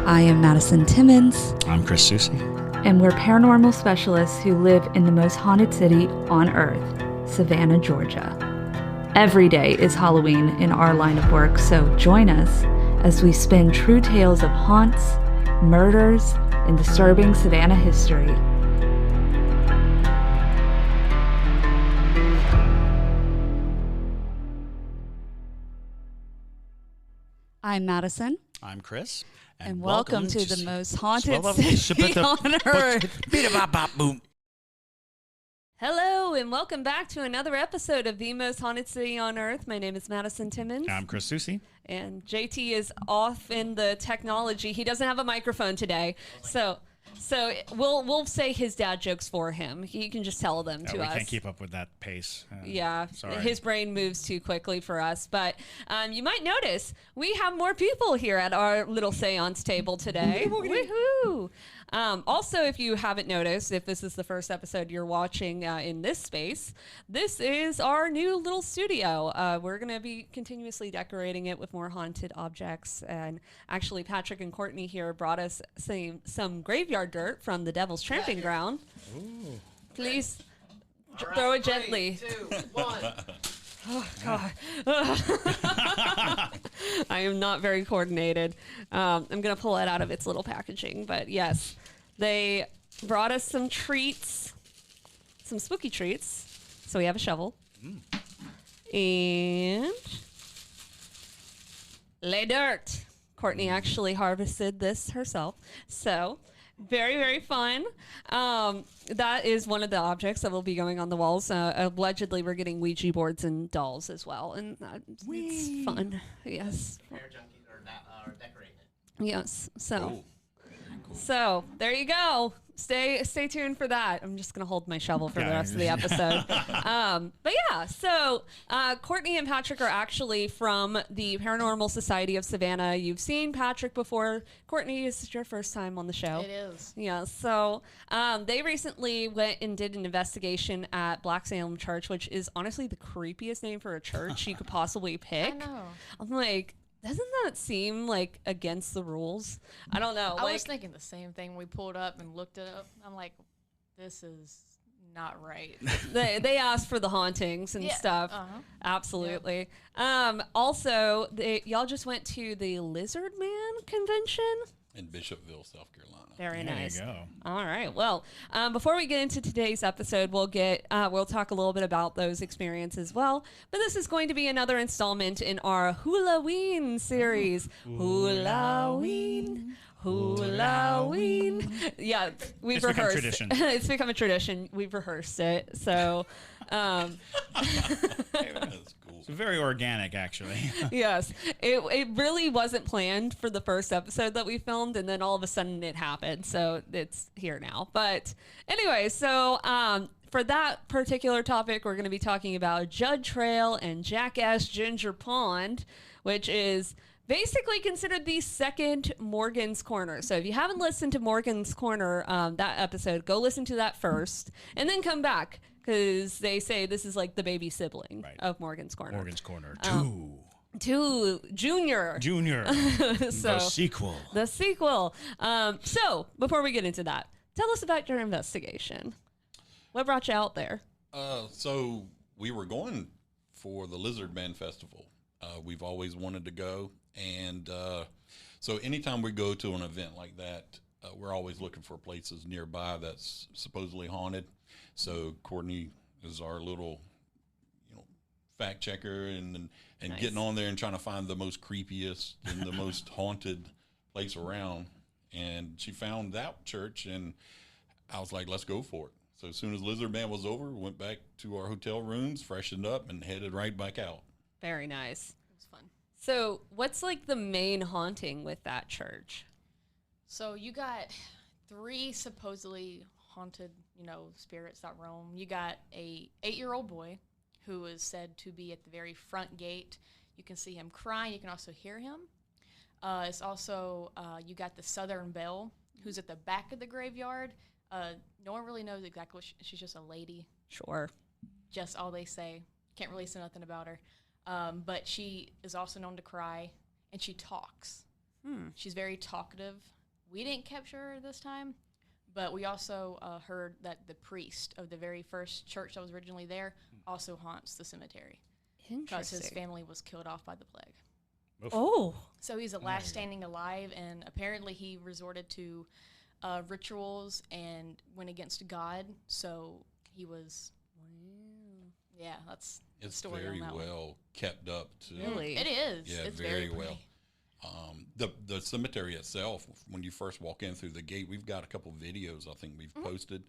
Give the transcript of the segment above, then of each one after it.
I am Madison Timmons. I'm Chris Susi. And we're paranormal specialists who live in the most haunted city on earth, Savannah, Georgia. Every day is Halloween in our line of work, so join us as we spin true tales of haunts, murders, and disturbing Savannah history. I'm Madison. I'm Chris. And welcome to the most haunted city on earth. Hello, and welcome back to another episode of The Most Haunted City on Earth. My name is Madison Timmons. I'm Chris Susi. And JT is off in the technology. He doesn't have a microphone today. So we'll say his dad jokes for him. He can just tell them to us. We can't keep up with that pace. Yeah, sorry. His brain moves too quickly for us. But you might notice we have more people here at our little seance table today. Woohoo! Also, if you haven't noticed, if this is the first episode you're watching in this space, this is our new little studio. We're going to be continuously decorating it with more haunted objects. And actually, Patrick and Courtney here brought us some graveyard dirt from the Devil's Tramping Ground. Ooh. Please throw it gently. 3, 2, 1. Oh, God. I am not very coordinated. I'm going to pull it out of its little packaging. But yes, they brought us some treats, some spooky treats. So we have a shovel. And lay dirt. Courtney actually harvested this herself. So very, very fun. That is one of the objects that will be going on the walls. Allegedly, we're getting Ouija boards and dolls as well, and it's fun. Yes. Parajunkies are decorating it. Yes. So, Cool. So there you go. Stay tuned for that. I'm just gonna hold my shovel for the rest of the episode. But yeah, so Courtney and Patrick are actually from the Paranormal Society of Savannah. You've seen Patrick before. Courtney, is this your first time on the show? It is. Yeah. So they recently went and did an investigation at Black Salem Church, which is honestly the creepiest name for a church you could possibly pick. I know. I'm like, doesn't that seem like against the rules? I don't know. I was thinking the same thing. We pulled up and looked it up. I'm like, this is not right. they asked for the hauntings and stuff. Uh-huh. Absolutely. Yeah. Also, y'all just went to the Lizard Man convention in Bishopville, South Carolina. Very nice. There you go. All right. Well, before we get into today's episode, we'll talk a little bit about those experiences as well. But this is going to be another installment in our Hulaween series. Hulaween. Hulaween. Yeah, we've rehearsed. Tradition. It's become a tradition. We've rehearsed it. So, That's cool. It's very organic, actually. yes, it really wasn't planned for the first episode that we filmed, and then all of a sudden it happened. So it's here now. But anyway, so for that particular topic, we're going to be talking about Judd Trail and Jackass Ginger Pond, which is basically considered the second Morgan's Corner. So if you haven't listened to Morgan's Corner, that episode, go listen to that first and then come back, because they say this is like the baby sibling of Morgan's Corner. Morgan's Corner 2 Junior. So, the sequel. The sequel. So before we get into that, tell us about your investigation. What brought you out there? So we were going for the Lizard Man Festival. We've always wanted to go. And so anytime we go to an event like that, we're always looking for places nearby that's supposedly haunted. So Courtney is our little, fact checker and nice. Getting on there and trying to find the most creepiest and the most haunted place around. And she found that church, and I was like, let's go for it. So as soon as Lizard Man was over, we went back to our hotel rooms, freshened up, and headed right back out. Very nice. It was fun. So what's like the main haunting with that church? So you got 3 supposedly haunted, spirits that roam. You got a 8-year-old boy who is said to be at the very front gate. You can see him crying. You can also hear him. It's also, you got the Southern Belle, who's at the back of the graveyard. No one really knows exactly she's just a lady. Sure. Just all they say. Can't really say nothing about her. But she is also known to cry, and she talks. She's very talkative. We didn't capture her this time, but we also heard that the priest of the very first church that was originally there also haunts the cemetery because his family was killed off by the plague. Oof. Oh. So he's the last standing alive, and apparently he resorted to rituals and went against God. So he was, yeah, that's the It's story very on that well kept up too. Really? It is. Yeah, It's very well. pretty. The cemetery itself, when you first walk in through the gate, we've got a couple videos I think we've posted.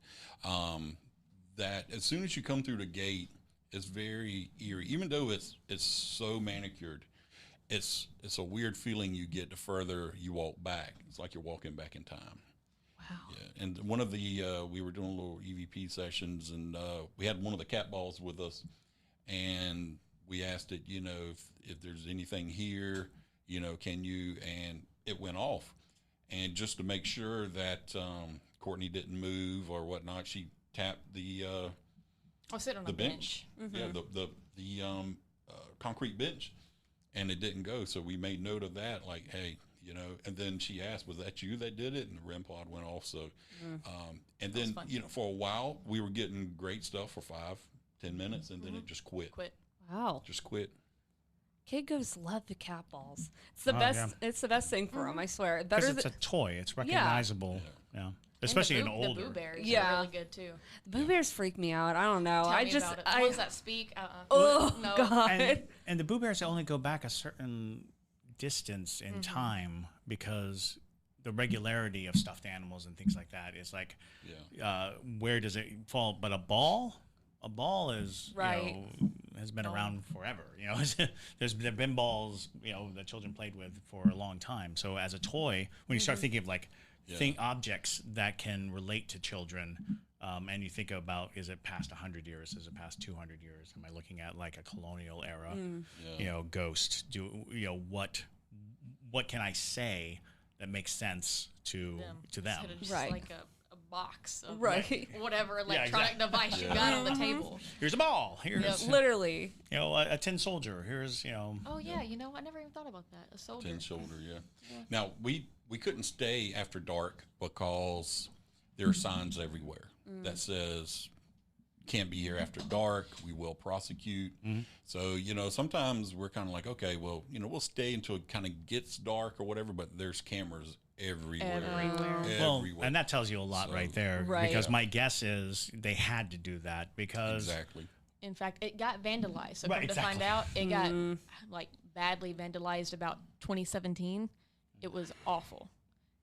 That as soon as you come through the gate, it's very eerie. Even though it's so manicured, it's a weird feeling you get the further you walk back. It's like you're walking back in time. Wow. Yeah, and one of the we were doing little EVP sessions, and we had one of the cat balls with us, and we asked it, if there's anything here, can you? And it went off, and just to make sure that Courtney didn't move or whatnot, she tapped the I'll sit on the a bench. yeah, the concrete bench, and it didn't go. So we made note of that, like, hey. And then she asked, was that you that did it? And the REM pod went off. So, and then, for a while, we were getting great stuff for 5-10 minutes, and then it just quit. Wow. Just quit. Kid ghosts love the cat balls. It's the best. Yeah. It's the best thing for them. I swear. Because Better it's a than toy. It's recognizable. Yeah. Especially in older. The Boo Bears Yeah. are really good too. the Boo Bears freak me out. I don't know. Tell I me just about it. The ones that speak. Oh No. God. And the Boo Bears only go back a certain distance in time because the regularity of stuffed animals and things like that is like, where does it fall? But a ball is, Right. has been around forever. There've been balls, that children played with for a long time. So as a toy, when you start thinking of like objects that can relate to children, and you think about, is it past 100 years? Is it past 200 years? Am I looking at like a colonial era, ghost? What can I say that makes sense to them? Instead of just Right. like a box of Right. whatever electronic device you got on the table. Here's a ball. Here's Literally. a tin soldier. Here's Oh yeah, I never even thought about that. A soldier. Tin shoulder, yeah. Now, we couldn't stay after dark because there are signs everywhere that says, can't be here after dark, we will prosecute. So, sometimes we're kind of like, okay, well, we'll stay until it kind of gets dark or whatever, but there's cameras everywhere. Well, and that tells you a lot right there. Right. Because my guess is they had to do that because Exactly. In fact, it got vandalized. So Right, come to find exactly. out, it got like badly vandalized about 2017. It was awful.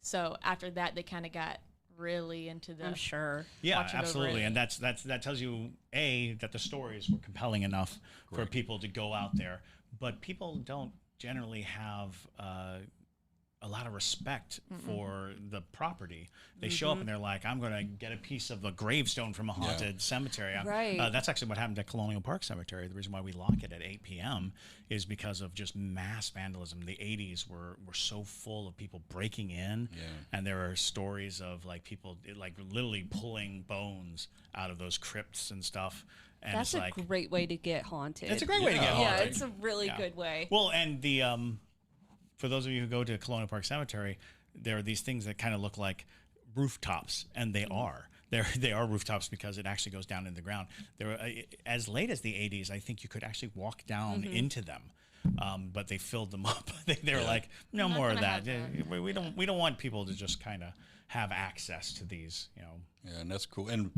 So after that, they kind of got really into the. I'm sure. yeah, watching over absolutely, it. and that tells you that the stories were compelling enough for people to go out there. But people don't generally have a lot of respect for the property. They show up and they're like, I'm going to get a piece of a gravestone from a haunted cemetery. Right. That's actually what happened at Colonial Park Cemetery. The reason why we lock it at 8 p.m. is because of just mass vandalism. The 80s were so full of people breaking in, and there are stories of like people like literally pulling bones out of those crypts and stuff. And That's it's a great way to get haunted. it's a great way to get Yeah, haunted. it's a really good way. Well, and the for those of you who go to Colonial Park Cemetery, there are these things that kind of look like rooftops, and they are. They are rooftops because it actually goes down in the ground. There, as late as the 80s, I think you could actually walk down into them, but they filled them up. they were like, no more of that. We don't want people to just kind of have access to these. Yeah, and that's cool. And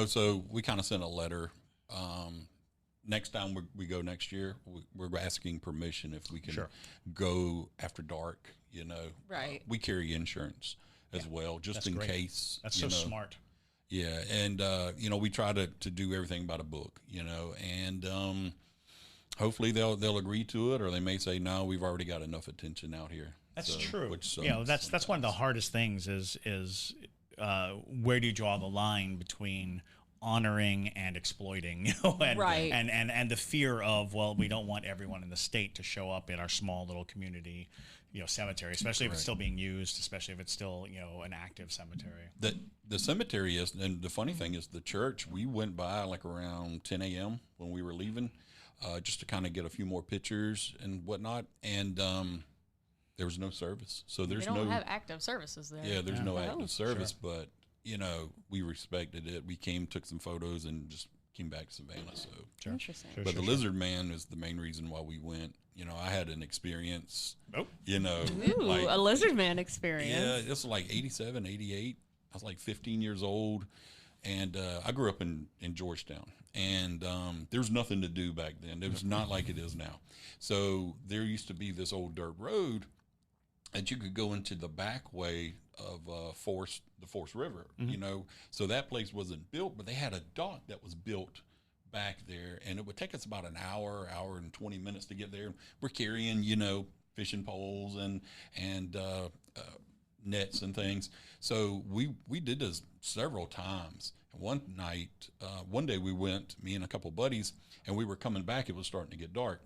so we kind of sent a letter. Next time we go next year, we're asking permission if we can go after dark. Right. We carry insurance as well, just That's in great. case. That's so smart. Yeah, and we try to do everything by the book. And hopefully they'll agree to it, or they may say, no, we've already got enough attention out here. That's So, true. which That's one of the hardest things is where do you draw the line between honoring and exploiting, and, Right. and the fear of, well, we don't want everyone in the state to show up in our small little community, cemetery, especially if it's still being used, especially if it's still, an active cemetery. The cemetery is, and the funny thing is, the church, we went by like around 10 a.m. when we were leaving, just to kind of get a few more pictures and whatnot. And there was no service. So They there's don't no have active services there. yeah, there's no active service, Sure. but you know, we respected it. We came, took some photos, and just came back to Savannah. So, Sure. Interesting. Sure, but sure, the sure. Lizard Man is the main reason why we went. You know, I had an experience. Oh. You know, Ooh, like a lizard man yeah, experience. this was like 87, 88. I was like 15 years old, and I grew up in Georgetown, and there was nothing to do back then. It was not like it is now. So there used to be this old dirt road that you could go into the back way of the Force River, you know. So that place wasn't built, but they had a dock that was built back there, and it would take us about an hour and 20 minutes to get there. We're carrying, you know, fishing poles and nets and things. So we did this several times. And one day we went, me and a couple buddies, and we were coming back. It was starting to get dark.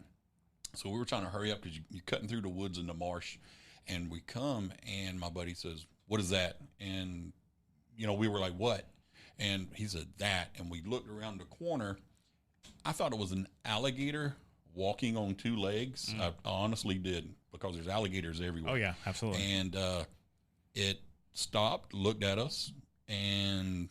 So we were trying to hurry up because you're cutting through the woods and the marsh. And we come, and my buddy says, "What is that?" And, you know, we were like, "What?" And he said, "That." And we looked around the corner. I thought it was an alligator walking on two legs. I honestly did, because there's alligators everywhere. Oh yeah, absolutely. And it stopped, looked at us, and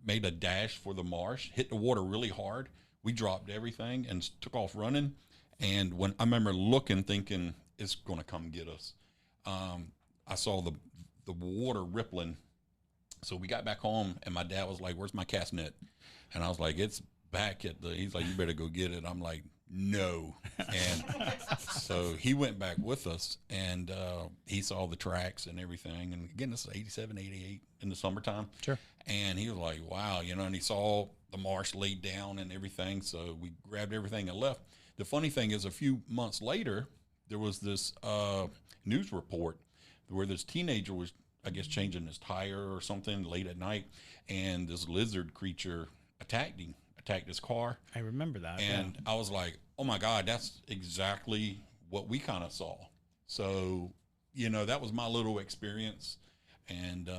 made a dash for the marsh, hit the water really hard. We dropped everything and took off running. And when I remember looking, thinking, it's going to come get us. I saw the water rippling. So we got back home, and my dad was like, "Where's my cast net?" And I was like, "It's back at the," he's like, "You better go get it." I'm like, "No." And so he went back with us, and he saw the tracks and everything. And again, this is 87, 88 in the summertime. Sure. And he was like, "Wow," you know, and he saw the marsh laid down and everything. So we grabbed everything and left. The funny thing is, a few months later, there was this news report where this teenager was, I guess, changing his tire or something late at night, and this lizard creature attacked his car. I remember that. And I was like, "Oh my God, that's exactly what we kind of saw." So, you know, that was my little experience. And,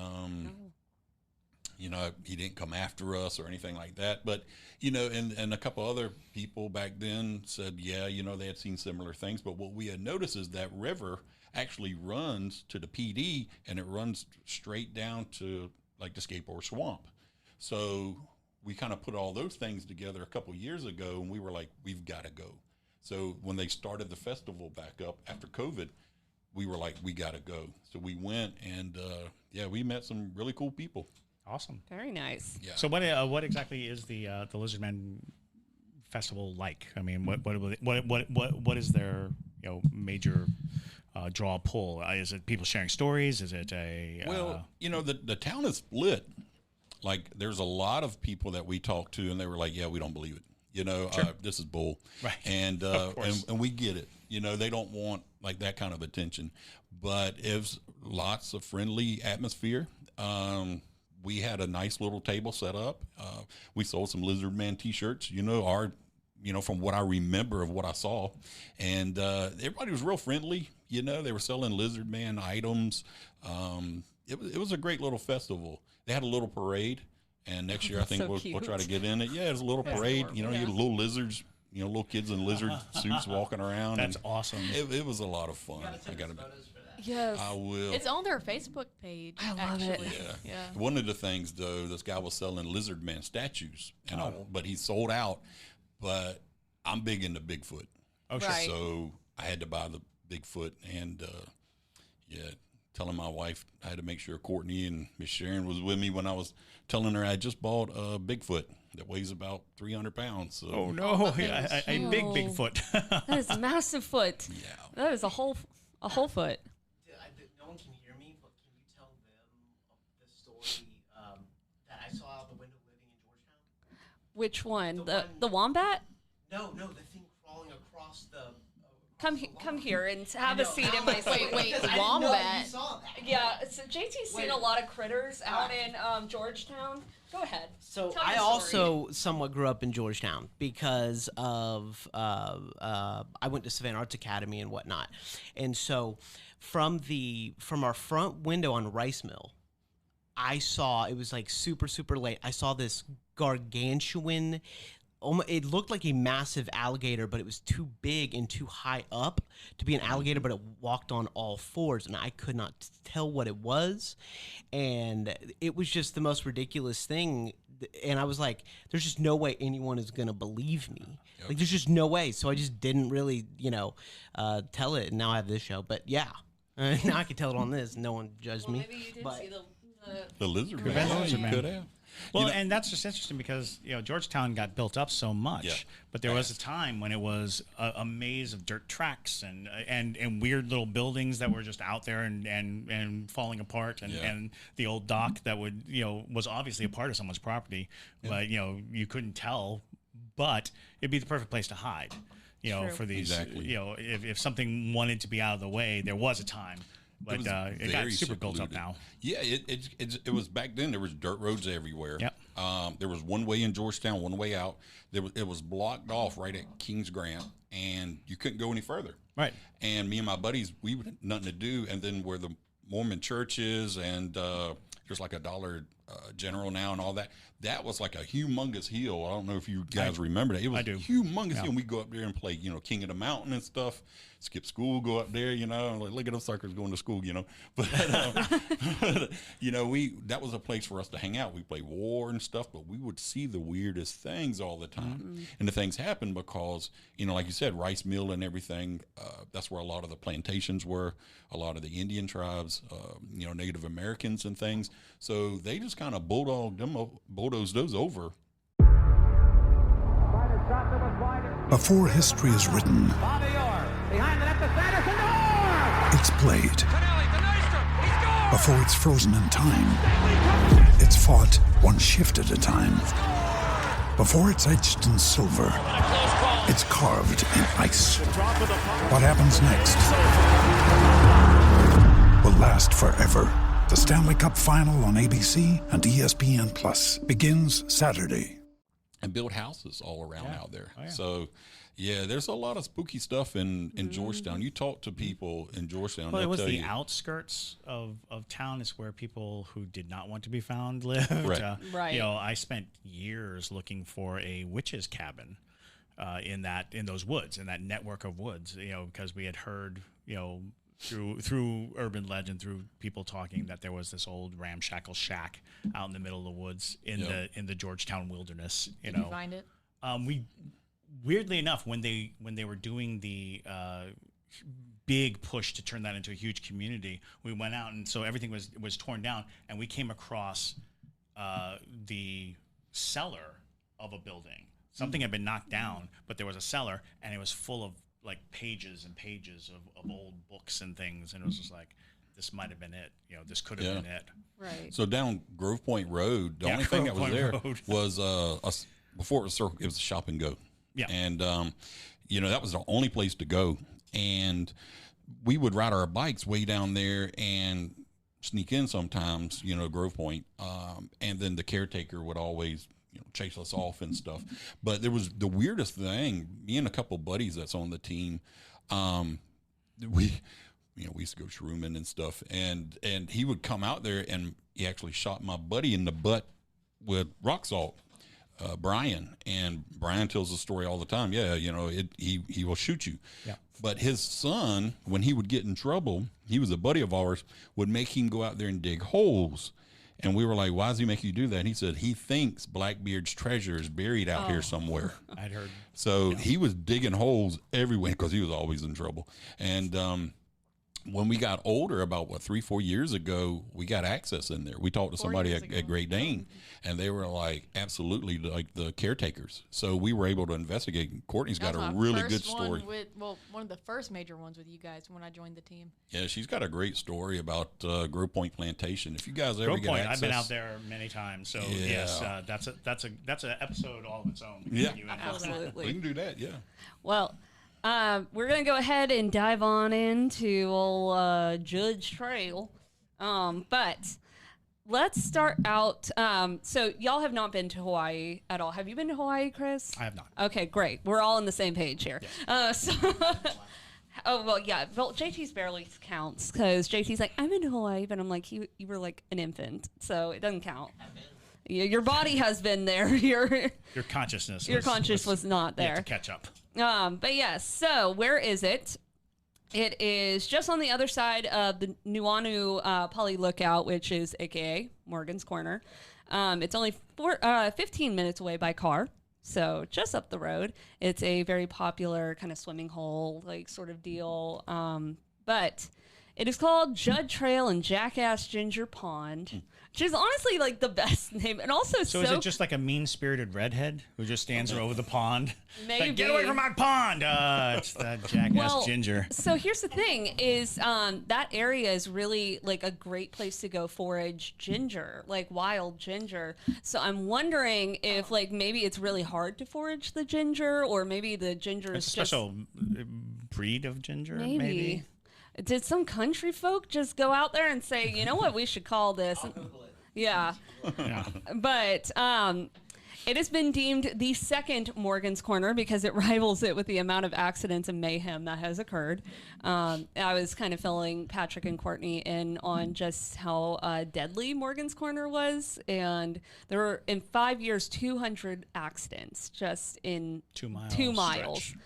you know, he didn't come after us or anything like that. But, you know, and a couple other people back then said, yeah, you know, they had seen similar things. But what we had noticed is that river actually runs to the PD, and it runs straight down to like the skateboard swamp. So we kind of put all those things together a couple years ago, and we were like, we've got to go. So when they started the festival back up after COVID, we were like, we got to go. So we went, and yeah, we met some really cool people. Awesome. Very nice. Yeah. So what exactly is the Lizardman Festival like? I mean, what is their, you know, major draw pull? Is it people sharing stories? Is it a Well, you know, the town is split. Like, there's a lot of people that we talked to, and they were like, yeah, we don't believe it. You know, this is bull. Right. And, Of course. and we get it. You know, they don't want like that kind of attention, but it's lots of friendly atmosphere. We had a nice little table set up. We sold some Lizard Man t-shirts, you know, from what I remember of what I saw. And everybody was real friendly. You know, they were selling Lizard Man items. It was a great little festival. They had a little parade. And next year, I think So we'll try to cute. get in it. Yeah, it was a little parade. You know, you had little lizards, you know, little kids in lizard suits walking around. That's and awesome. It was a lot of fun. I got to. Yes. I will. It's on their Facebook page. I love it. actually. Yeah. Yeah. One of the things, though, this guy was selling Lizard Man statues, and but he sold out. But I'm big into Bigfoot, Oh, sure. Right. so I had to buy the Bigfoot, and telling my wife I had to make sure Courtney and Miss Sharon was with me when I was telling her I just bought a Bigfoot that weighs about 300 pounds. So, Oh no, that a thing's big huge. Bigfoot. That is a massive foot. yeah. That is a whole foot. No one can hear me, but can you tell them the story that I saw out the window living in Georgetown? Which one? The The one- the wombat? No, the thing crawling across the. Come here and have a know, seat how in am I my supposed- seat. Wait, because I didn't know wombat. you saw that. Yeah, so JT's seen Wait. a lot of critters out in Georgetown. Go ahead. So Tell I your also somewhat grew up in Georgetown because of I went to Savannah Arts Academy and whatnot, and so from our front window on Rice Mill, I saw, it was like super late. I saw this gargantuan, it looked like a massive alligator, but it was too big and too high up to be an alligator, but it walked on all fours, and I could not tell what it was. And it was just the most ridiculous thing. And I was like, there's just no way anyone is going to believe me. Yep. Like, there's just no way. So I just didn't really, tell it. And now I have this show. But yeah, now I can tell it on this. No one judged me. Maybe you did see The lizard Could've man. been the lizard You man. could have. Well, and that's just interesting because Georgetown got built up so much, Yeah. but there was a time when it was a maze of dirt tracks and weird little buildings that were just out there and falling apart, and the old dock that was obviously a part of someone's property, but you couldn't tell, but it'd be the perfect place to hide, True. for these, Exactly. if something wanted to be out of the way, there was a time. But it got very super built up secluded. now. Yeah, it was back then. There was dirt roads everywhere. Yep. There was one way in Georgetown, one way out. It was blocked off right at Kings Grant, and you couldn't go any further. Right. And me and my buddies, we had nothing to do. And then where the Mormon church is, and there's like a Dollar General now and all that. That was like a humongous hill. I don't know if you guys remember that. It was I do. a humongous hill. And we go up there and play, King of the Mountain and stuff. Skip school, go up there, like, look at those suckers going to school, But, that was a place for us to hang out. We play war and stuff, but we would see the weirdest things all the time. Mm-hmm. And the things happened because, like you said, rice mill and everything, that's where a lot of the plantations were, a lot of the Indian tribes, Native Americans and things. So they just kind of bulldozed those over. Before history is written, it's played. Before it's frozen in time, it's fought one shift at a time. Before it's etched in silver, it's carved in ice. What happens next will last forever. The Stanley Cup Final on ABC and ESPN Plus begins Saturday. And build houses all around out there. Oh, yeah. So, there's a lot of spooky stuff in Georgetown. You talk to people in Georgetown. Well, it they'll was tell the you. outskirts of town is where people who did not want to be found lived. Right. Right. I spent years looking for a witch's cabin in those woods, in that network of woods, because we had heard, through urban legend, through people talking, that there was this old ramshackle shack out in the middle of the woods in the Georgetown wilderness. Did you find it? We weirdly enough, when they were doing the big push to turn that into a huge community, we went out, and so everything was torn down, and we came across the cellar of a building. Something had been knocked down, but there was a cellar, and it was full of like pages and pages of old books and things, and it was just like, this might have been it. This could have been it. Right. So down Grove Point Road, the only thing that was Grove there Point Road. was before it was Circle, it was a Shop and Go. Yeah. And that was the only place to go, and we would ride our bikes way down there and sneak in sometimes, Grove Point, and then the caretaker would always chase us off and stuff. But there was the weirdest thing. Me and a couple buddies that's on the team, we used to go shrooming and stuff, and he would come out there, and he actually shot my buddy in the butt with rock salt, Brian. And Brian tells the story all the time. Yeah, he will shoot you. Yeah. But his son, when he would get in trouble, he was a buddy of ours, would make him go out there and dig holes. And we were like, why does he make you do that? And he said he thinks Blackbeard's treasure is buried out here somewhere. I'd heard. So he was digging holes everywhere because he was always in trouble. And when we got older, about 3-4 years ago, we got access in there. We talked to 4 somebody years at ago. Great Dane, and they were like absolutely like the caretakers. So we were able to investigate. Courtney's got That was a my really first good story. One of the first major ones with you guys when I joined the team. Yeah, she's got a great story about Grove Point Plantation. If you guys ever Grove get Point. access, I've been out there many times. So Yeah. yes, that's an episode all of its own. Yeah. You and Absolutely. we can do that. Yeah. Well, we're going to go ahead and dive on into old Judge Trail. But let's start out. So y'all have not been to Hawaii at all. Have you been to Hawaii, Chris? I have not. Okay, great. We're all on the same page here. Oh, well, yeah. Well, JT's barely counts because JT's like, I've been to Hawaii, but I'm like, you were like an infant, so it doesn't count. Your body has been there. Your consciousness. Was not there. You have to catch up. But yes. So where is it? It is just on the other side of the Nuuanu Poly Lookout, which is AKA Morgan's Corner. It's only 15 minutes away by car. So just up the road. It's a very popular kind of swimming hole, like sort of deal. But it is called Judd Trail and Jackass Ginger Pond, which is honestly like the best name. And also so is it just like a mean-spirited redhead who just stands over the pond? Maybe. Like, get away from my pond! It's that jackass Ginger. So here's the thing is that area is really like a great place to go forage ginger, like wild ginger. So I'm wondering if like maybe it's really hard to forage the ginger, or maybe the ginger is a special breed of ginger, maybe. Did some country folk just go out there and say, you know what we should call this? Yeah. But it has been deemed the second Morgan's Corner because it rivals it with the amount of accidents and mayhem that has occurred. I was kind of filling Patrick and Courtney in on just how deadly Morgan's Corner was. And there were, in 5 years, 200 accidents just in 2 miles. 2 miles. Stretch.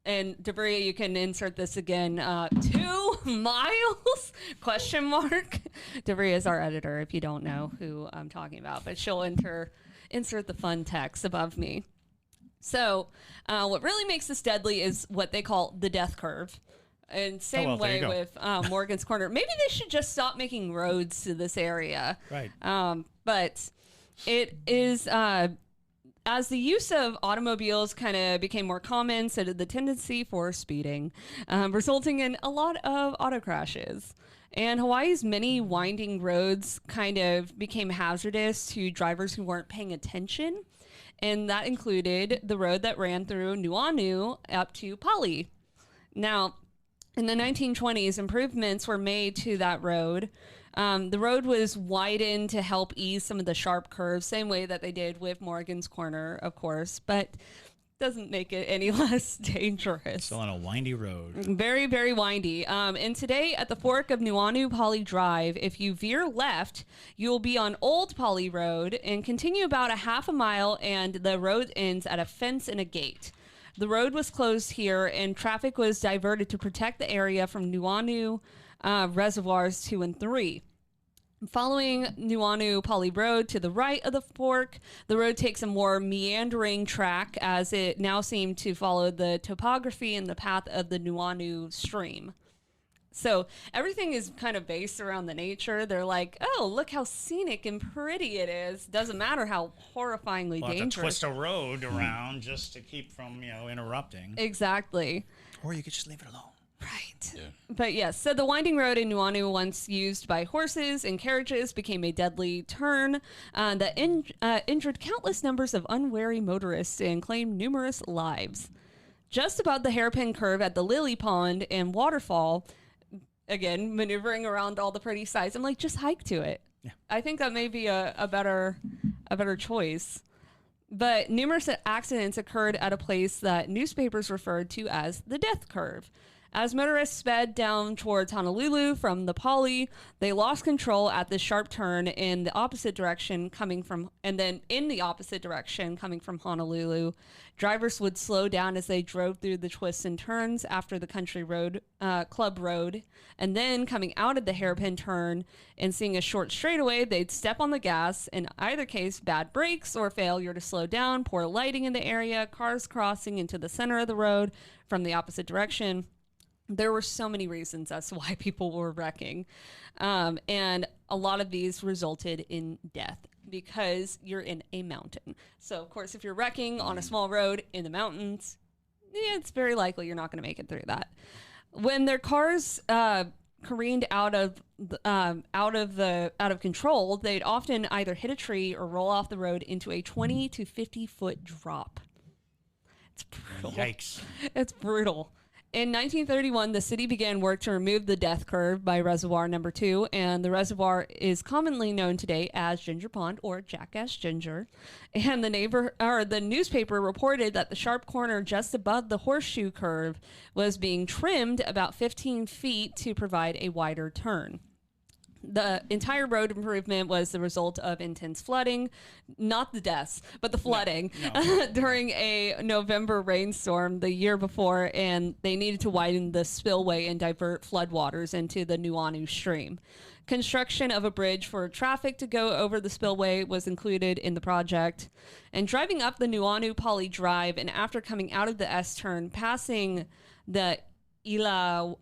And Debria, you can insert this again. 2 miles? Question mark. Debria is our editor, if you don't know who I'm talking about, but she'll insert the fun text above me. So, what really makes this deadly is what they call the death curve. And same way with Morgan's Corner. Maybe they should just stop making roads to this area. Right. But it is. As the use of automobiles kind of became more common, so did the tendency for speeding, resulting in a lot of auto crashes. And Hawaii's many winding roads kind of became hazardous to drivers who weren't paying attention. And that included the road that ran through Nuuanu up to Pali. Now, in the 1920s, improvements were made to that road. The road was widened to help ease some of the sharp curves, same way that they did with Morgan's Corner, of course, but doesn't make it any less dangerous. Still on a windy road. Very, very windy. And today at the fork of Nuuanu Poly Drive, if you veer left, you'll be on Old Poly Road and continue about a half a mile, and the road ends at a fence and a gate. The road was closed here, and traffic was diverted to protect the area from Nuuanu reservoirs 2 and 3. Following Nuuanu Poly Road to the right of the fork, the road takes a more meandering track as it now seemed to follow the topography and the path of the Nuuanu stream. So everything is kind of based around the nature. They're like, oh, look how scenic and pretty it is. Doesn't matter how horrifyingly dangerous. To twist a road around just to keep from, interrupting. Exactly. Or you could just leave it alone. Right. Yeah. But yes, so the winding road in Nuuanu, once used by horses and carriages, became a deadly turn that injured countless numbers of unwary motorists and claimed numerous lives. Just above the hairpin curve at the Lily Pond and waterfall, again, maneuvering around all the pretty sights, I'm like, just hike to it. Yeah. I think that may be a better choice. But numerous accidents occurred at a place that newspapers referred to as the death curve. As motorists sped down towards Honolulu from the Poly, they lost control at the sharp turn in the opposite direction coming from Honolulu. Drivers would slow down as they drove through the twists and turns after the country road, club road, and then coming out of the hairpin turn and seeing a short straightaway, they'd step on the gas. In either case, bad brakes or failure to slow down, poor lighting in the area, cars crossing into the center of the road from the opposite direction. There were so many reasons as to why people were wrecking. And a lot of these resulted in death because you're in a mountain. So, of course, if you're wrecking on a small road in the mountains, it's very likely you're not going to make it through that. When their cars careened out of control, they'd often either hit a tree or roll off the road into a 20 to 50 foot drop. It's brutal. Yikes. It's brutal. In 1931, the city began work to remove the death curve by Reservoir Number 2, and the reservoir is commonly known today as Ginger Pond or Jackass Ginger. And the newspaper reported that the sharp corner just above the horseshoe curve was being trimmed about 15 feet to provide a wider turn. The entire road improvement was the result of intense flooding, not the deaths, but the flooding during a November rainstorm the year before, and they needed to widen the spillway and divert floodwaters into the Nuuanu stream. Construction of a bridge for traffic to go over the spillway was included in the project. And driving up the Nuuanu Poly Drive, and after coming out of the S-turn, passing the Ilanawai,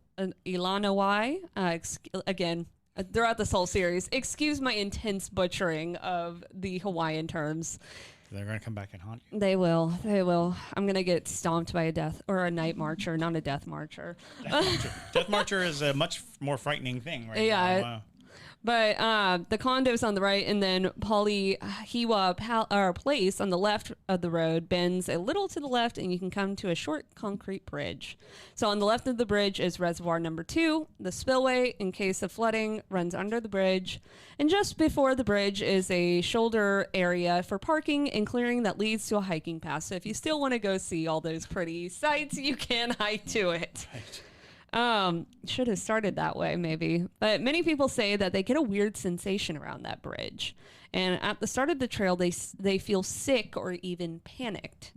again, throughout this whole series, excuse my intense butchering of the Hawaiian terms. They're going to come back and haunt you. They will. They will. I'm going to get stomped by a death or a night marcher, not a death marcher. Death Marcher is a much more frightening thing right Yeah. now. Wow. But the condos on the right, and then Hiwa Place on the left of the road bends a little to the left, and you can come to a short concrete bridge. So on the left of the bridge is reservoir number 2. The spillway, in case of flooding, runs under the bridge. And just before the bridge is a shoulder area for parking and clearing that leads to a hiking path. So if you still want to go see all those pretty sights, you can hike to it. Right. Should have started that way, maybe. But many people say that they get a weird sensation around that bridge. And at the start of the trail, they feel sick or even panicked.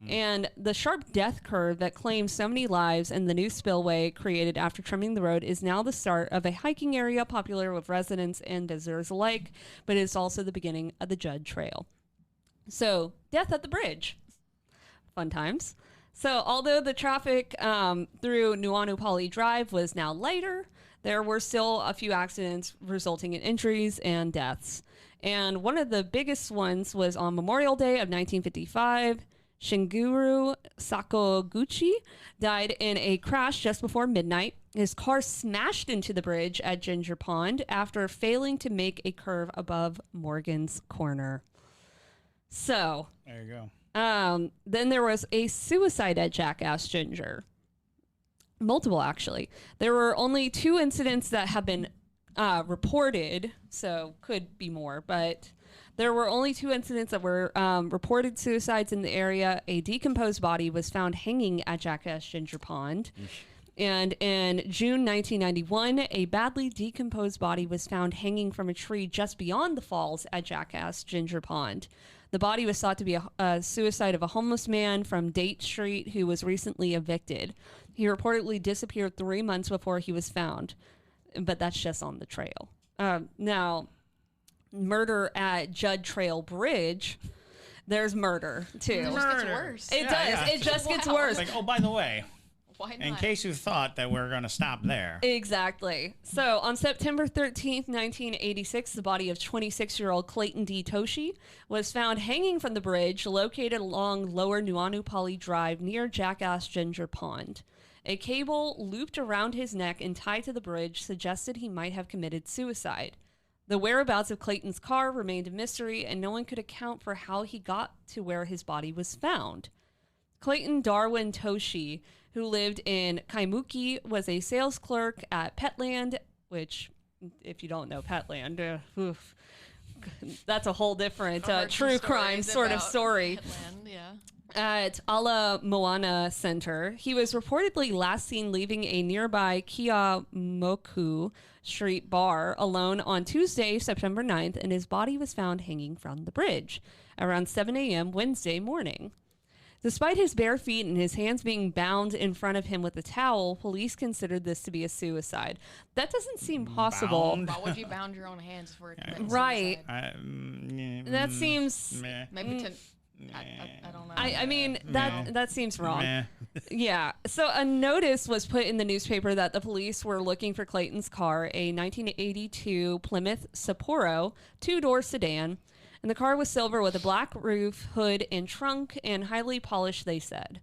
And the sharp death curve that claims so many lives and the new spillway created after trimming the road is now the start of a hiking area popular with residents and visitors alike, but it's also the beginning of the Judd Trail. So, death at the bridge. Fun times. So although the traffic through Nuuanu Poly Drive was now lighter, there were still a few accidents resulting in injuries and deaths. And one of the biggest ones was on Memorial Day of 1955. Shinguru Sakaguchi died in a crash just before midnight. His car smashed into the bridge at Ginger Pond after failing to make a curve above Morgan's Corner. So... There you go. Then there was a suicide at Jackass Ginger. Multiple, actually. There were only 2 incidents that have been reported, so could be more, but there were only 2 incidents that were reported suicides in the area. A decomposed body was found hanging at Jackass Ginger Pond. And in June 1991, a badly decomposed body was found hanging from a tree just beyond the falls at Jackass Ginger Pond. The body was thought to be a suicide of a homeless man from Date Street who was recently evicted. He reportedly disappeared 3 months before he was found, but that's just on the trail. Now, murder at Judd Trail Bridge, there's murder, too. It just gets worse. It does. yeah. It just gets Wow. worse. Like, oh, by the way, Why not? in case you thought that we're going to stop there. Exactly. So on September 13th, 1986, the body of 26-year-old Clayton D. Toshi was found hanging from the bridge located along Lower Nuuanu Poly Drive near Jackass Ginger Pond. A cable looped around his neck and tied to the bridge suggested he might have committed suicide. The whereabouts of Clayton's car remained a mystery, and no one could account for how he got to where his body was found. Clayton Darwin Toshi, who lived in Kaimuki, was a sales clerk at Petland, which, if you don't know Petland, that's a whole different I've heard some true crime stories sort of about story. Hitland, yeah. At Ala Moana Center, he was reportedly last seen leaving a nearby Kiamoku Street bar alone on Tuesday, September 9th, and his body was found hanging from the bridge around 7 a.m. Wednesday morning. Despite his bare feet and his hands being bound in front of him with a towel, police considered this to be a suicide. That doesn't seem possible. Bound? Why would you bound your own hands for committing Right. suicide? That seems... Meh. Maybe to... I don't know. I mean, that seems wrong. Meh. Yeah. So a notice was put in the newspaper that the police were looking for Clayton's car, a 1982 Plymouth Sapporo 2-door sedan. And the car was silver with a black roof, hood, and trunk, and highly polished, they said.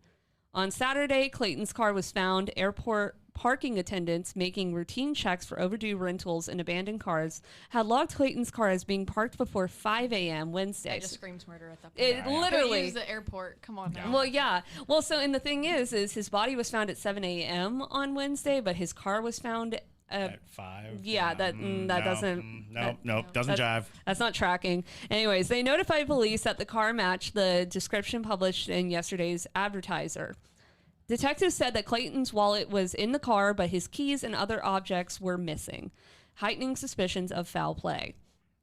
On Saturday, Clayton's car was found. Airport parking attendants making routine checks for overdue rentals and abandoned cars had logged Clayton's car as being parked before 5 a.m. Wednesday. That just screams murder at that point. It Who literally... used the airport? Come on now. Well, yeah. Well, so, and the thing is his body was found at 7 a.m. on Wednesday, but his car was found... At 5. Yeah, that doesn't... Nope, doesn't jive. That's not tracking. Anyways, they notified police that the car matched the description published in yesterday's Advertiser. Detectives said that Clayton's wallet was in the car, but his keys and other objects were missing. heightening suspicions of foul play.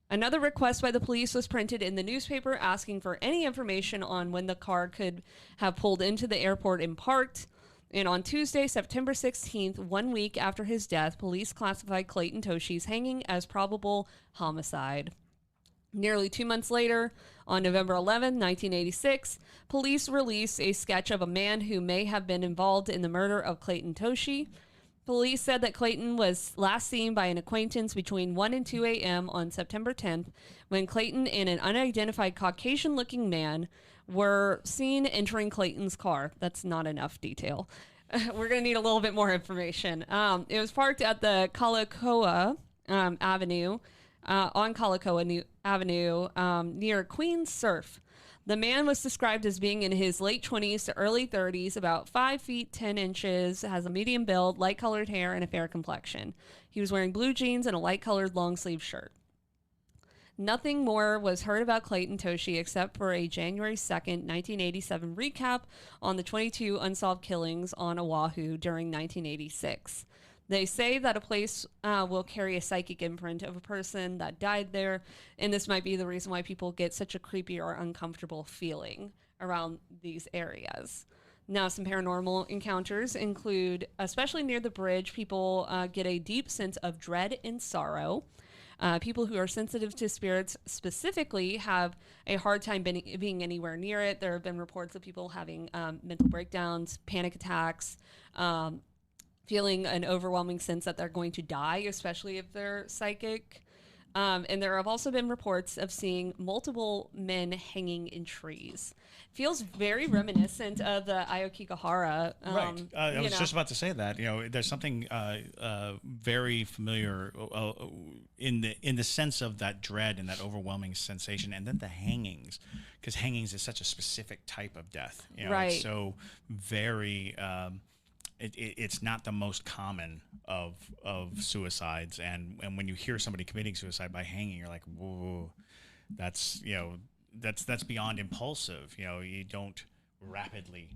Another request by the police was printed in the newspaper asking for any information on when the car could have pulled into the airport and parked. And on Tuesday, September 16th, 1 week after his death, police classified Clayton Toshi's hanging as probable homicide. Nearly 2 months later, on November 11, 1986, police released a sketch of a man who may have been involved in the murder of Clayton Toshi. Police said that Clayton was last seen by an acquaintance between 1 and 2 a.m. on September 10th, when Clayton and an unidentified Caucasian-looking man were seen entering Clayton's car. That's not enough detail. We're going to need a little bit more information. It was parked at the Kalakaua Avenue, on Kalakaua Avenue, near Queen's Surf. The man was described as being in his late 20s to early 30s, about 5 feet 10 inches, has a medium build, light-colored hair, and a fair complexion. He was wearing blue jeans and a light-colored long-sleeve shirt. Nothing more was heard about Clayton Toshi except for a January 2nd, 1987 recap on the 22 unsolved killings on Oahu during 1986. They say that a place will carry a psychic imprint of a person that died there, and this might be the reason why people get such a creepy or uncomfortable feeling around these areas. Now, some paranormal encounters include, especially near the bridge, people get a deep sense of dread and sorrow. People who are sensitive to spirits specifically have a hard time being anywhere near it. There have been reports of people having mental breakdowns, panic attacks, feeling an overwhelming sense that they're going to die, especially if they're psychic. And there have also been reports of seeing multiple men hanging in trees. Feels very reminiscent of the Aokigahara. Right. I was just about to say that. There's something very familiar in the sense of that dread and that overwhelming sensation, and then the hangings, because hangings is such a specific type of death. Right. It's so very. It's not the most common of suicides, and when you hear somebody committing suicide by hanging, you're like, whoa, that's beyond impulsive. You don't rapidly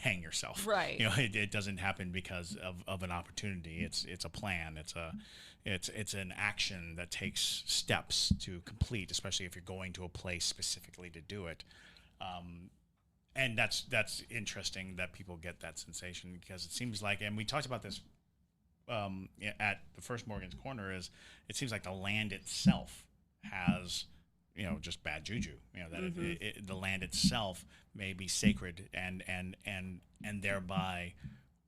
hang yourself. Right. It doesn't happen because of an opportunity. It's a plan. It's an action that takes steps to complete, especially if you're going to a place specifically to do it. And that's interesting that people get that sensation, because it seems like, and we talked about this at the first Morgan's Corner, is it seems like the land itself has, just bad juju. That the land itself may be sacred, and thereby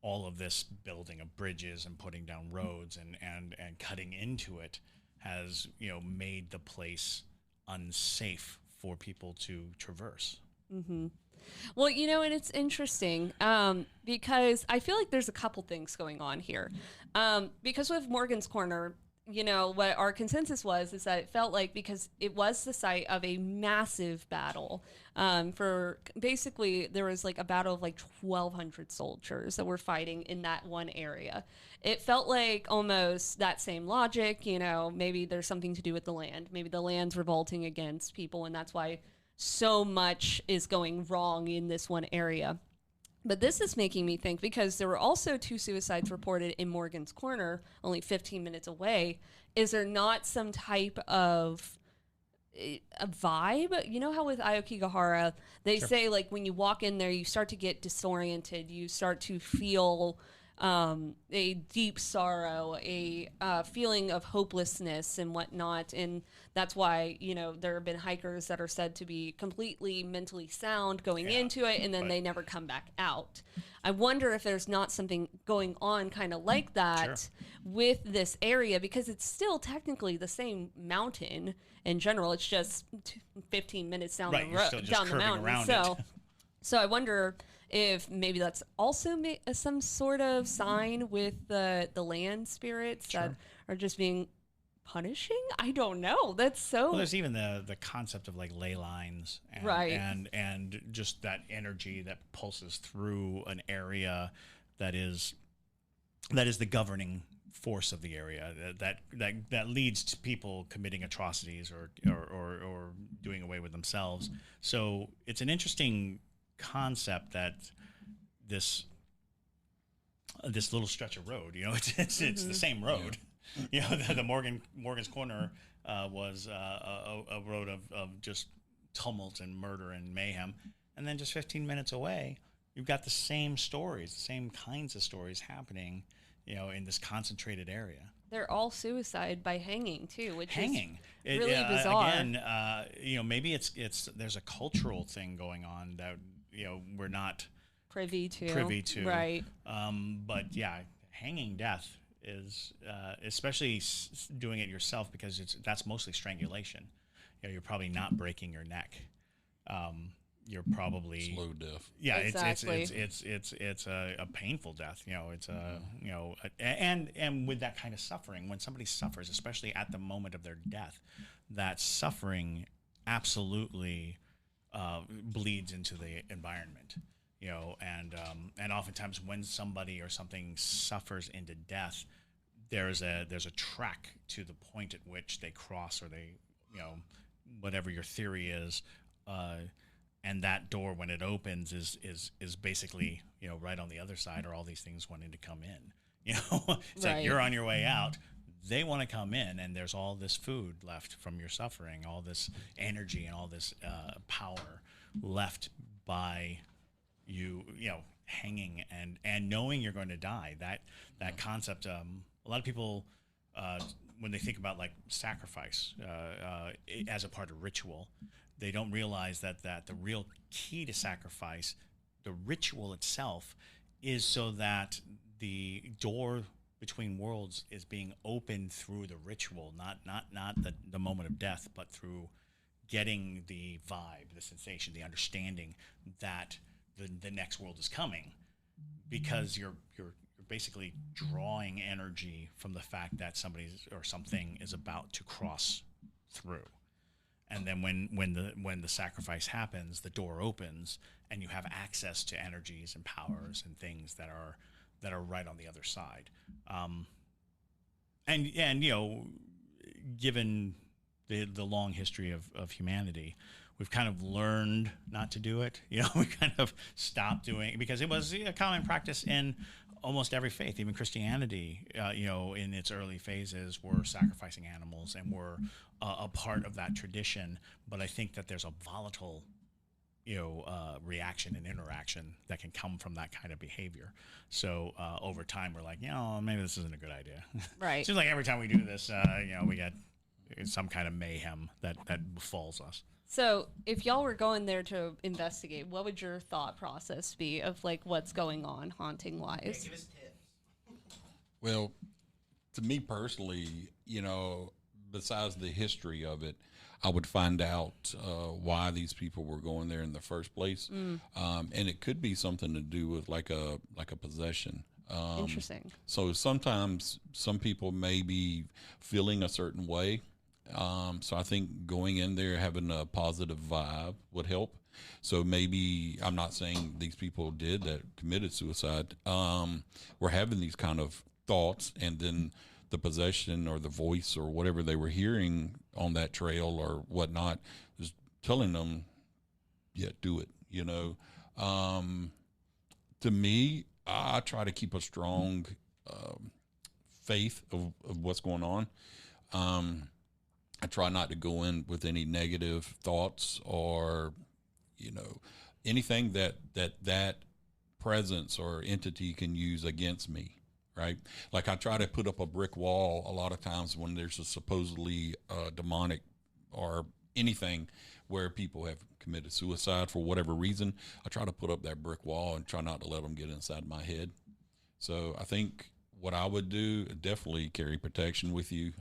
all of this building of bridges and putting down roads and cutting into it has made the place unsafe for people to traverse. Mm-hmm. Well, and it's interesting because I feel like there's a couple things going on here. Because with Morgan's Corner, what our consensus was is that it felt like, because it was the site of a massive battle, for basically there was like a battle of like 1,200 soldiers that were fighting in that one area. It felt like almost that same logic, maybe there's something to do with the land. Maybe the land's revolting against people, and that's why so much is going wrong in this one area. But this is making me think, because there were also 2 suicides reported in Morgan's Corner, only 15 minutes away. Is there not some type of a vibe? You know how with Aokigahara, they say like when you walk in there, you start to get disoriented. You start to feel a deep sorrow, a feeling of hopelessness and whatnot. And that's why, there have been hikers that are said to be completely mentally sound going into it, and then they never come back out. I wonder if there's not something going on kind of like that with this area, because it's still technically the same mountain in general. It's just 15 minutes down the road, down the mountain. So I wonder if maybe that's also some sort of sign with the land spirits that are just being punishing. I don't know. That's so. Well, there's even the concept of like ley lines, and just that energy that pulses through an area that is the governing force of the area that leads to people committing atrocities or doing away with themselves. So it's an interesting concept that this little stretch of road, it's the same road, The Morgan's Corner was a road of just tumult and murder and mayhem. And then just 15 minutes away, you've got the same stories, the same kinds of stories happening, in this concentrated area. They're all suicide by hanging too, which is It- really bizarre. Again, maybe it's there's a cultural thing going on that we're not privy to. Right. But yeah, hanging death is especially doing it yourself, because that's mostly strangulation. You're probably not breaking your neck. You're probably Slow death. Yeah, Exactly. it's a painful death. It's and with that kind of suffering, when somebody suffers, especially at the moment of their death, that suffering absolutely bleeds into the environment. And oftentimes when somebody or something suffers into death, there's a track to the point at which they cross, or they, whatever your theory is, and that door, when it opens, is basically right on the other side, or all these things wanting to come in. It's Right. like you're on your way out. They want to come in, and there's all this food left from your suffering, all this energy and all this power left by you, hanging and knowing you're going to die. That concept. A lot of people, when they think about like sacrifice as a part of ritual, they don't realize that the real key to sacrifice, the ritual itself, is so that the door between worlds is being opened through the ritual, not the moment of death, but through getting the vibe, the sensation, the understanding that the next world is coming, because you're basically drawing energy from the fact that somebody or something is about to cross through. And then when the sacrifice happens, the door opens, and you have access to energies and powers and things that are right on the other side. And given the long history of humanity, we've kind of learned not to do it. We kind of stopped doing it, because it was a common practice in almost every faith. Even Christianity, in its early phases, were sacrificing animals and were a part of that tradition. But I think that there's a volatile, reaction and interaction that can come from that kind of behavior. So over time, we're like, maybe this isn't a good idea. Right. Seems like every time we do this, we get some kind of mayhem that befalls us. So if y'all were going there to investigate, what would your thought process be of like what's going on haunting wise? Give us tips. Well, to me personally, besides the history of it, I would find out why these people were going there in the first place, and it could be something to do with like a possession. Interesting. So sometimes some people may be feeling a certain way. So I think going in there, having a positive vibe would help. So maybe, I'm not saying these people did that committed suicide, were having these kind of thoughts, and then the possession or the voice or whatever they were hearing on that trail or whatnot is telling them, yeah, do it. To me, I try to keep a strong faith of what's going on. I try not to go in with any negative thoughts or, anything that presence or entity can use against me, right? Like I try to put up a brick wall a lot of times when there's a supposedly demonic or anything where people have committed suicide for whatever reason. I try to put up that brick wall and try not to let them get inside my head. So I think what I would do, definitely carry protection with you,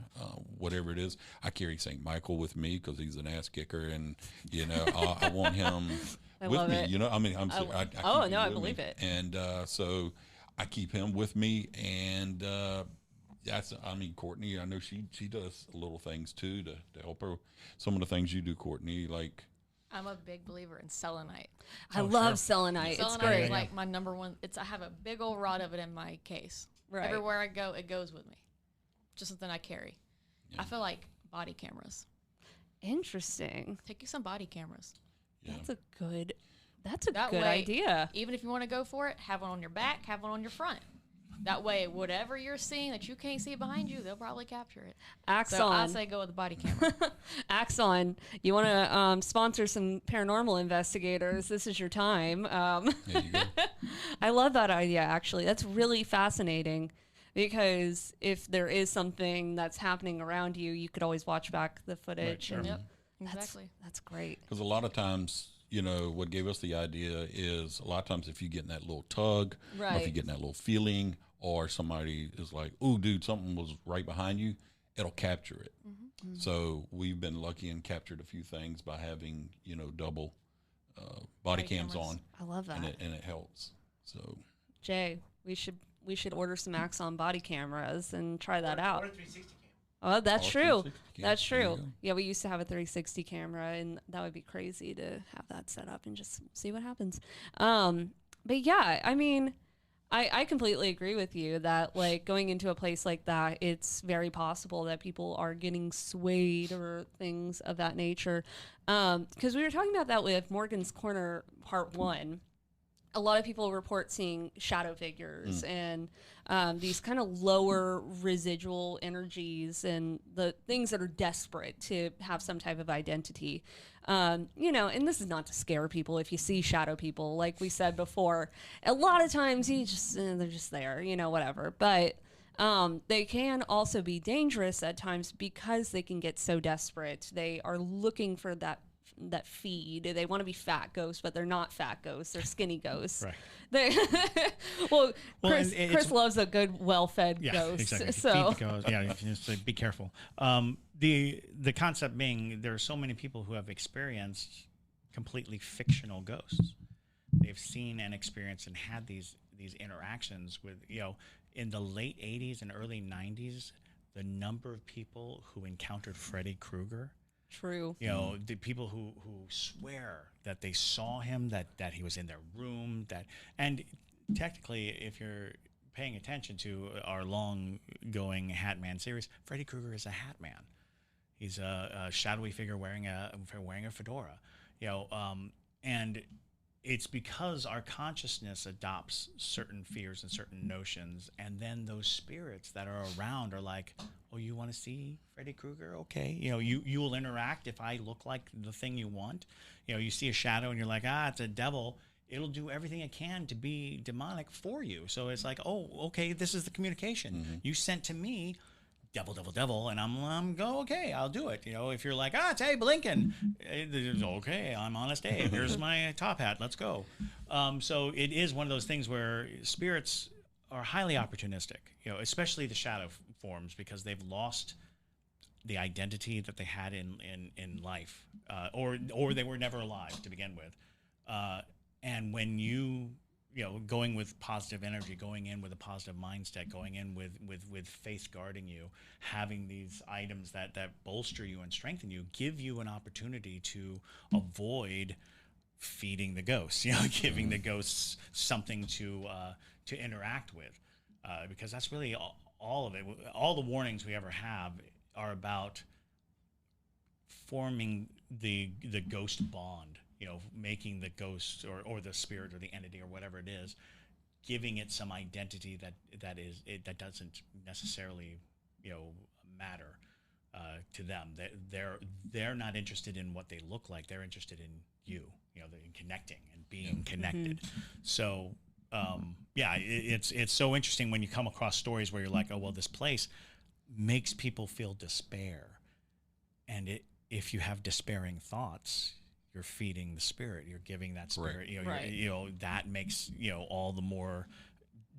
whatever it is. I carry St. Michael with me because he's an ass kicker, and I want him I with love me. it. I keep Oh, him no, I with me. believe it. And so I keep him with me, and Courtney, I know she does little things too to help her. Some of the things you do, Courtney, like. I'm a big believer in selenite. I love selenite. It's Selenite great. is like my number one. I have a big old rod of it in my case. Right. Everywhere I go, it goes with me. Just something I carry. Yeah. I feel like body cameras. Interesting. Take you some body cameras. Yeah. That's a good idea. Even if you want to go for it, have one on your back, have one on your front. That way, whatever you're seeing that you can't see behind you, they'll probably capture it. Axon. So I say go with the body camera. Axon, you want to sponsor some paranormal investigators? This is your time. There you go. I love that idea, actually. That's really fascinating because if there is something that's happening around you, you could always watch back the footage. Right, And sure. Yep, exactly. that's great. Because a lot of times, what gave us the idea is a lot of times if you get in that little tug, or if Right. you get in that little feeling, or somebody is like, "Oh, dude, something was right behind you," it'll capture it. So we've been lucky and captured a few things by having double body cams cameras. on, I love that. and it helps. So Jay, we should order some Axon body cameras and try that out. Or a 360 cam. Oh, that's Or true. 360 cam. That's There you true. go. Yeah, we used to have a 360 camera, and that would be crazy to have that set up and just see what happens. But yeah, I mean, I completely agree with you that like going into a place like that, it's very possible that people are getting swayed or things of that nature. Because we were talking about that with Morgan's Corner Part 1. A lot of people report seeing shadow figures and these kind of lower residual energies and the things that are desperate to have some type of identity. And this is not to scare people if you see shadow people, like we said before. A lot of times they're just there, whatever. But they can also be dangerous at times because they can get so desperate. They are looking for that feed. They want to be fat ghosts, but they're not fat ghosts. They're skinny ghosts. Right. Well, and Chris loves a good, well-fed Yeah, ghost. exactly. So Feed the ghost. Yeah, just be careful. The concept being there are so many people who have experienced completely fictional ghosts. They've seen and experienced and had these interactions with, in the late 80s and early 90s, the number of people who encountered Freddy Krueger. true. The people who swear that they saw him, that he was in their room, and technically, if you're paying attention to our long-going Hat Man series, Freddy Krueger is a Hat Man. He's a shadowy figure wearing a fedora, and it's because our consciousness adopts certain fears and certain notions, and then those spirits that are around are like, oh, you want to see Freddy Krueger? Okay. You will interact if I look like the thing you want. You see a shadow and you're like, it's a devil. It'll do everything it can to be demonic for you. So it's like, oh, okay, this is the communication. You sent to me, devil, and I'm go, okay, I'll do it. If you're like, it's Abe Lincoln, okay, I'm Honest Abe. Here's my top hat. Let's go. So it is one of those things where spirits are highly opportunistic, especially the shadow forms, because they've lost the identity that they had in life, or they were never alive to begin with. And when going with positive energy, going in with a positive mindset, going in with faith guarding you, having these items that bolster you and strengthen you, give you an opportunity to avoid feeding the ghosts, giving the ghosts something to interact with, because that's really all of it. All the warnings we ever have are about forming the ghost bond. Making the ghost or the spirit or the entity or whatever it is, giving it some identity that doesn't necessarily matter to them. They're not interested in what they look like. They're interested in you. They're in connecting and being connected. So it's so interesting when you come across stories where you're like, oh well, this place makes people feel despair, and if you have despairing thoughts, you're feeding the spirit. You're giving that spirit. Right. That makes all the more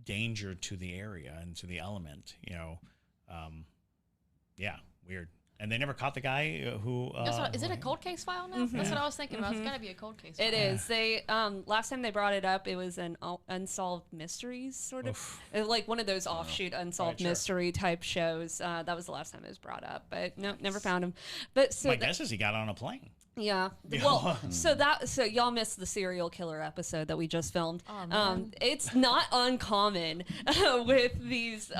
danger to the area and to the element. Weird. And they never caught the guy who. Is it a cold case file now? That's what I was thinking about. It's got to be a cold case file. It is. They last time they brought it up, it was an unsolved mysteries sort of, like one of those offshoot unsolved mystery type shows. That was the last time it was brought up, but no, never found him. But so my guess is he got on a plane. Yeah. Well, so y'all missed the serial killer episode that we just filmed. Oh, man. It's not uncommon with these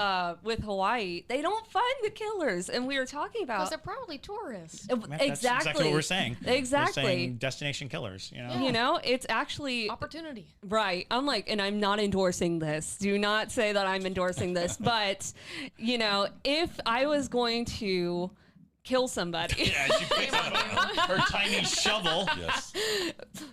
with Hawaii. They don't find the killers, and we were talking Because about they're probably tourists. exactly. That's exactly what we're saying. Exactly. We're saying destination killers. You know. Yeah. You know, it's actually Opportunity. right. I'm like, and I'm not endorsing this. Do not say that I'm endorsing this. But you know, if I was going to kill somebody. Yeah, she picks up her tiny shovel. Yes.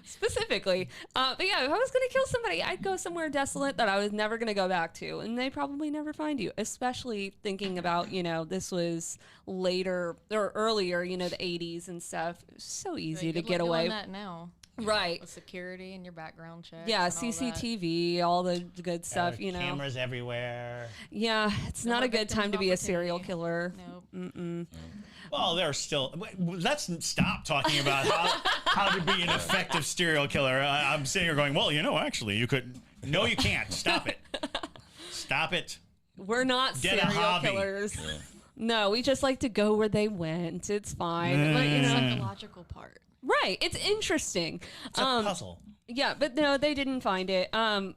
Specifically. But yeah, if I was going to kill somebody, I'd go somewhere desolate that I was never going to go back to. And they probably never find you, especially thinking about, you know, this was later or earlier, you know, the 80s and stuff. It was so easy to Good get luck away. doing that now. Right. With security and your background checks. Yeah, and all that. CCTV, all the good stuff, you know. Cameras everywhere. Yeah, it's No not more a good time to be a serial victim killer. Nope. Well, there's still. Let's stop talking about how to be an effective serial killer. I'm sitting here going, well, you know, actually, you could. No, you can't. Stop it. Stop it. We're not Get a serial hobby. killers. No, we just like to go where they went. It's fine. Like, you know, Psychological part. right. It's interesting. It's a puzzle. Yeah, but no, they didn't find it.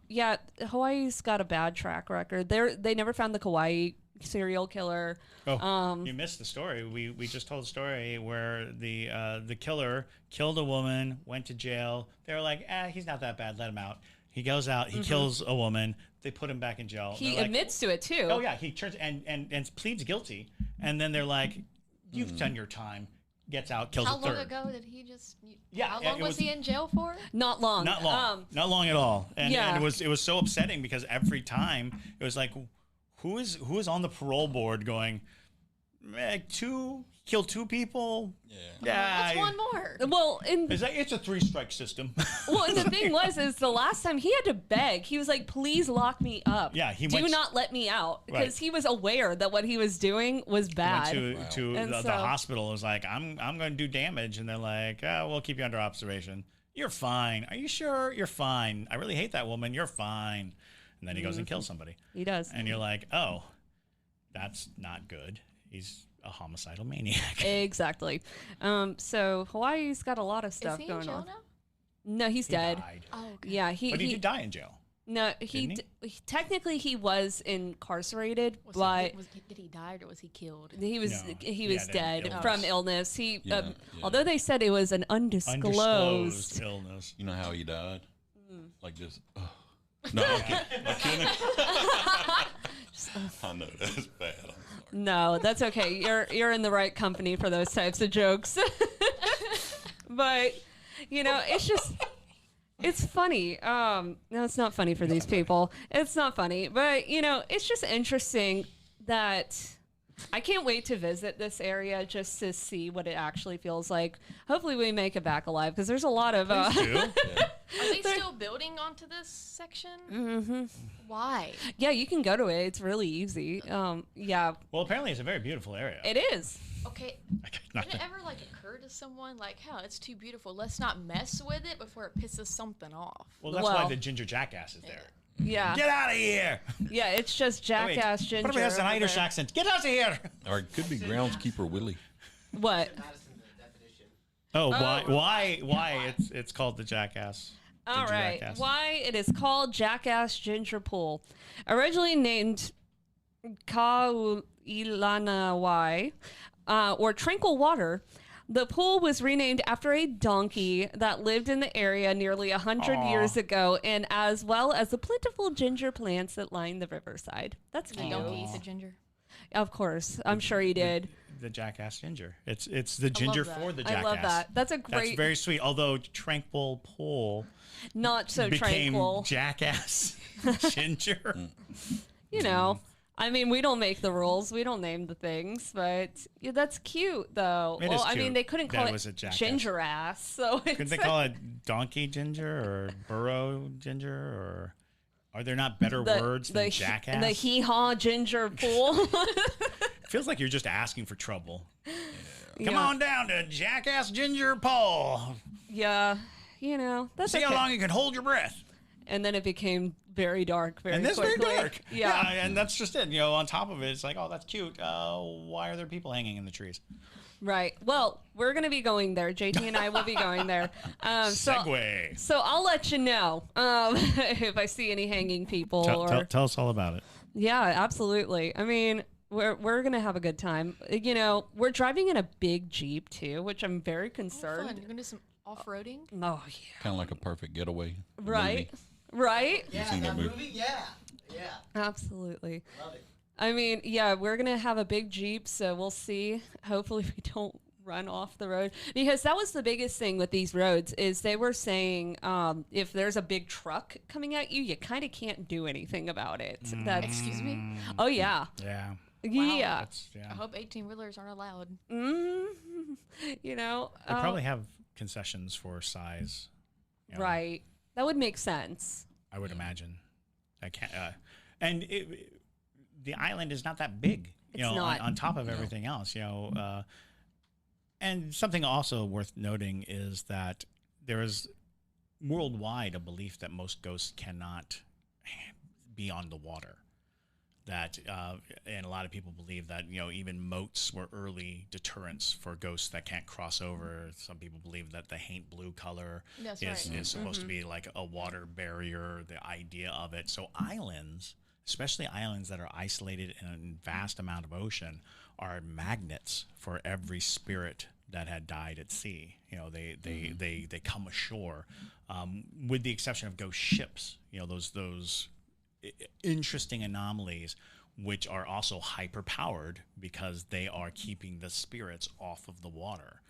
Yeah, Hawaii's got a bad track record. They never found the Kauai serial killer. Oh, you missed the story. We just told a story where the killer killed a woman, went to jail. They were like, he's not that bad. Let him out. He goes out. He kills a woman. They put him back in jail. He They're like, admits to it too. oh yeah, he turns and pleads guilty. And then they're like, you've done your time. Gets out, kills How a long third. ago did he just? Yeah, How yeah, long it was was- he in jail for? Not long. Not long. Not long at all. And, yeah. and it was so upsetting because every time it was like, who is on the parole board going, killed two people? Yeah. What's one more? Well, It's a 3-strike system. well, and the thing is the last time he had to beg. He was like, "Please lock me up. Yeah, he do went- not let me out," because Right. he was aware that what he was doing was bad. Went to And the so- hospital. It was like, I'm going to do damage. And they're like, we'll keep you under observation. You're fine. Are you sure? You're fine. I really hate that woman. You're fine. And then he goes and kills somebody. He does. And you're like, oh, that's not good. He's a homicidal maniac. Exactly. So Hawaii's got a lot of Is stuff he in going jail on. now? No, he's He dead. died. Oh, okay. Yeah, But he did die in jail. No, Didn't technically he was incarcerated, Was but did he die or was he killed? he was No, he he was had an dead illness. from illness. He Yeah, although they said it was an Undisclosed undisclosed. illness. You know how he died? Like this. No, I'm kidding. I know that's bad. I'm sorry. No, that's okay. You're in the right company for those types of jokes. But you know, it's funny. No, it's not funny for these people. It's not funny, but you know, it's just interesting that I can't wait to visit this area just to see what it actually feels like. Hopefully, we make it back alive because there's a lot of. Are they still building onto this section? Mm-hmm. Why? Yeah, you can go to it. It's really easy. Yeah, Well, apparently it's a very beautiful area. it is. Okay. Not Did it ever occur to someone hell, it's too beautiful. Let's not mess with it before it pisses something off. well, that's why well- the ginger jackass is there. Yeah, Get out of here! yeah. It's just jackass ginger. What if he has an over Irish there. accent? Get out of here! Or it could be groundskeeper Willie. What? Oh, why it's called the jackass? All Ginger right. Jackass. Why it is called Jackass Ginger Pool. Originally named Kauilanawai, or Tranquil Water, the pool was renamed after a donkey that lived in the area nearly 100 years ago, and as well as the plentiful ginger plants that line the riverside. That's The cute. donkey eat the ginger. Of course. I'm sure he did. The jackass ginger. It's the ginger that. for the I jackass. love that. That's a That's great, very sweet. Although Tranquil Pool not so became tranquil. jackass ginger. You know, I mean, we don't make the rules. We don't name the things, but yeah, that's cute, though. It well, is I mean, cute they couldn't that call it was a it jackass. ginger ass, so it's, Couldn't they call it donkey ginger or burrow ginger or are there not better words than jackass? The hee-haw ginger pool. Feels like you're just asking for trouble. Come Yeah. on down to Jackass Ginger Paul. Yeah, you know, that's See okay. how long you can hold your breath. And then it became very dark very And that's quickly. very dark. Yeah. And that's just it. On top of it, it's like, oh, that's cute. Why are there people hanging in the trees? Right. Well, we're going to be going there. JT and I will be going there. Segway. So I'll let you know if I see any hanging people. Tell us all about it. Yeah, absolutely. I mean, we're going to have a good time. You know, we're driving in a big Jeep too, which I'm very concerned. Fun. You're going to do some off-roading? Oh, yeah. Kind of like a perfect getaway. Right. movie. Right? Yeah, seen that that movie? movie? Yeah. Yeah. Absolutely. Love it. I mean, yeah, we're going to have a big Jeep, so we'll see. Hopefully we don't run off the road, because that was the biggest thing with these roads is they were saying if there's a big truck coming at you, you kind of can't do anything about it. Excuse me? Oh, yeah. Yeah. Yeah. I hope 18-wheelers aren't allowed. You know. They probably have concessions for size. You know, Right. That would make sense. I would imagine. I can't. And the island is not that big. You It's know, not. on top of everything else. You know, and something also worth noting is that there is worldwide a belief that most ghosts cannot be on the water. That and a lot of people believe that, you know, even moats were early deterrents for ghosts that can't cross over. Some people believe that the haint blue color That's is right. supposed to be like a water barrier, the idea of it. So islands, especially islands that are isolated in a vast amount of ocean, are magnets for every spirit that had died at sea. You know, they come ashore, with the exception of ghost ships. You know, those interesting anomalies, which are also hyper powered because they are keeping the spirits off of the water.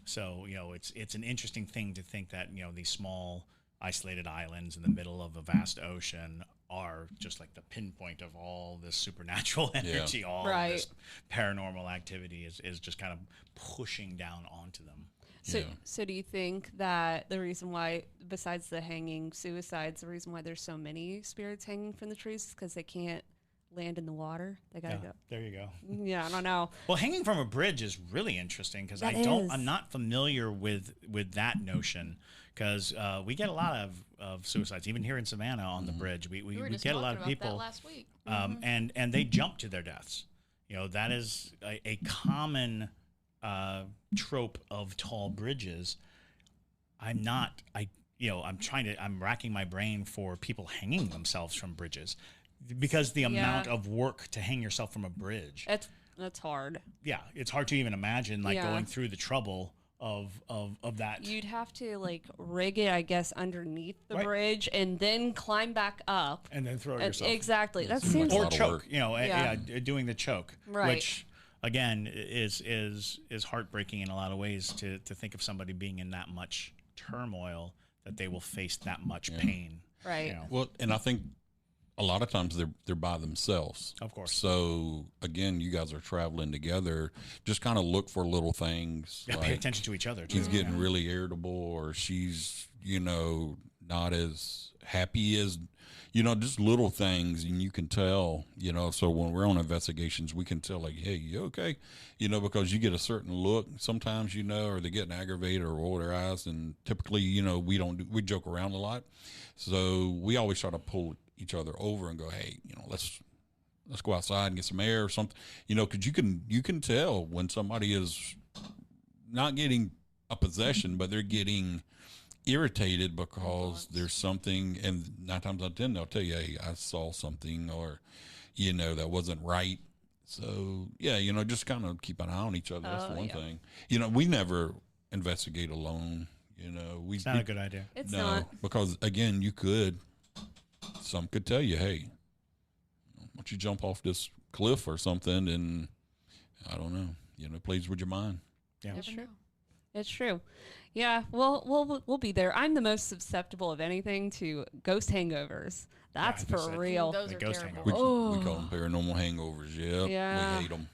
So, you know, it's an interesting thing to think that, you know, these small isolated islands in the middle of a vast ocean are just like the pinpoint of all this supernatural energy, all Right. this paranormal activity is just kind of pushing down onto them. So do you think that the reason why, besides the hanging suicides, the reason why there's so many spirits hanging from the trees is because they can't land in the water? They gotta go. There you go. Yeah, I don't know. Well, hanging from a bridge is really interesting because That I'm is. not familiar with that notion, because we get a lot of suicides, even here in Savannah on the bridge. We We were just get a lot talking of about people, that last week. and they jump to their deaths. You know, that is a common trope of tall bridges. I'm racking my brain for people hanging themselves from bridges, because the amount of work to hang yourself from a bridge. That's hard. Yeah, it's hard to even imagine Yeah. going through the trouble of that. You'd have to like rig it, I guess, underneath the Right. bridge and then climb back up. And then throw yourself. Exactly. That seems seems like a Or lot of choke, work. you know, Yeah. doing the choke, Right. which again is heartbreaking in a lot of ways to think of somebody being in that much turmoil that they will face that much pain. right. You know. Well, and I think a lot of times they're by themselves. Of course. So again, you guys are traveling together. Just kind of look for little things. Yeah, pay attention to each other too. He's getting really irritable, or she's, you know, not as happy as, you know, just little things, and you can tell, you know. So when we're on investigations, we can tell, like, hey, you okay? You know, because you get a certain look sometimes, you know, or they're getting aggravated or roll their eyes, and typically, you know, we joke around a lot, so we always try to pull each other over and go, hey, you know, let's go outside and get some air or something, you know, because you can tell when somebody is not getting a possession, but they're getting irritated because there's something, and 9 times out of 10 they'll tell you, hey, I saw something, or, you know, that wasn't right. So yeah, you know, just kind of keep an eye on each other. That's the one thing. You know, we never investigate alone. You know, It's not a good idea. It's no, not. because again, some could tell you, hey, why don't you jump off this cliff or something, and I don't know, you know, it plays with your mind. Yeah. Never know. It's true. Yeah, we'll be there. I'm the most susceptible of anything to ghost hangovers. That's I was for gonna say, real. Those The are ghost terrible. We call them paranormal hangovers. Yep, Yeah. we hate them.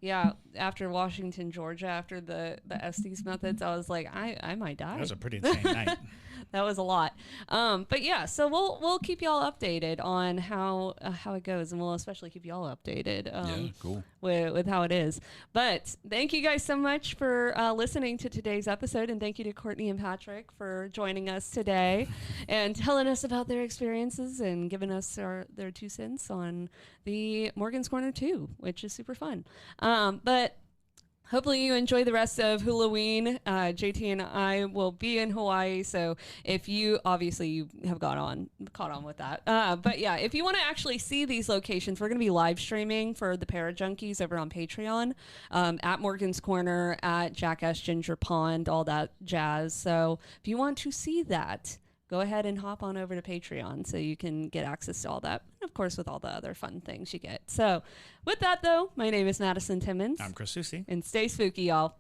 Yeah, after Washington, Georgia, after the Estes methods, I was like, I might die. That was a pretty insane night. That was a lot. But yeah, so we'll keep y'all updated on how it goes, and we'll especially keep y'all updated Yeah, cool. with how it is. But thank you guys so much for listening to today's episode, and thank you to Courtney and Patrick for joining us today and telling us about their experiences and giving us their 2 cents on the Morgan's Corner 2, which is super fun. But hopefully you enjoy the rest of Hulaween. JT and I will be in Hawaii, so if you obviously you have caught on with that. But yeah, if you want to actually see these locations, we're going to be live streaming for the Parajunkies over on Patreon, at Morgan's Corner, at Jackass Ginger Pond, all that jazz. So if you want to see that, go ahead and hop on over to Patreon so you can get access to all that. And of course, with all the other fun things you get. So with that, though, my name is Madison Timmons. I'm Chris Soucy. And stay spooky, y'all.